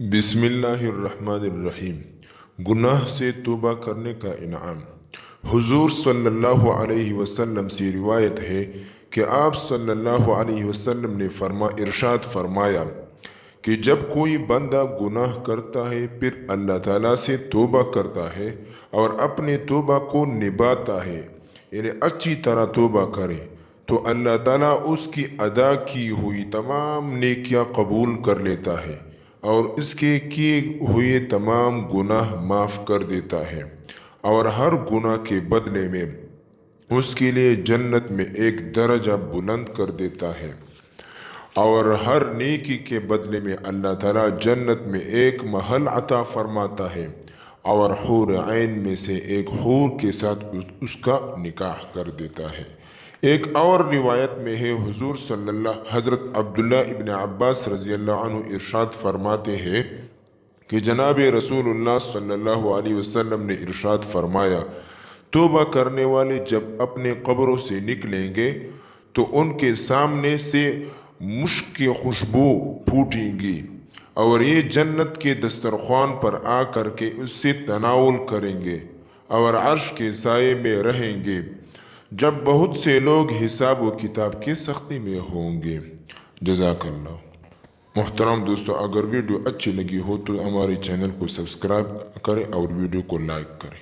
بسم اللہ الرحمن الرحیم۔ گناہ سے توبہ کرنے کا انعام۔ حضور صلی اللہ علیہ وسلم سے روایت ہے کہ آپ صلی اللہ علیہ وسلم نے ارشاد فرمایا کہ جب کوئی بندہ گناہ کرتا ہے پھر اللہ تعالیٰ سے توبہ کرتا ہے اور اپنے توبہ کو نبھاتا ہے، یعنی اچھی طرح توبہ کرے، تو اللہ تعالیٰ اس کی ادا کی ہوئی تمام نیکیاں قبول کر لیتا ہے اور اس کے کیے ہوئے تمام گناہ معاف کر دیتا ہے، اور ہر گناہ کے بدلے میں اس کے لیے جنت میں ایک درجہ بلند کر دیتا ہے، اور ہر نیکی کے بدلے میں اللہ تعالیٰ جنت میں ایک محل عطا فرماتا ہے، اور حور عین میں سے ایک حور کے ساتھ اس کا نکاح کر دیتا ہے۔ ایک اور روایت میں ہے، حضرت عبداللہ ابن عباس رضی اللہ عنہ ارشاد فرماتے ہیں کہ جناب رسول اللہ صلی اللہ علیہ وسلم نے ارشاد فرمایا، توبہ کرنے والے جب اپنے قبروں سے نکلیں گے تو ان کے سامنے سے مشک کی خوشبو پھوٹیں گی، اور یہ جنت کے دسترخوان پر آ کر کے اس سے تناول کریں گے اور عرش کے سائے میں رہیں گے جب بہت سے لوگ حساب و کتاب کی سختی میں ہوں گے۔ جزاک اللہ۔ محترم دوستو، اگر ویڈیو اچھی لگی ہو تو ہمارے چینل کو سبسکرائب کریں اور ویڈیو کو لائک کریں۔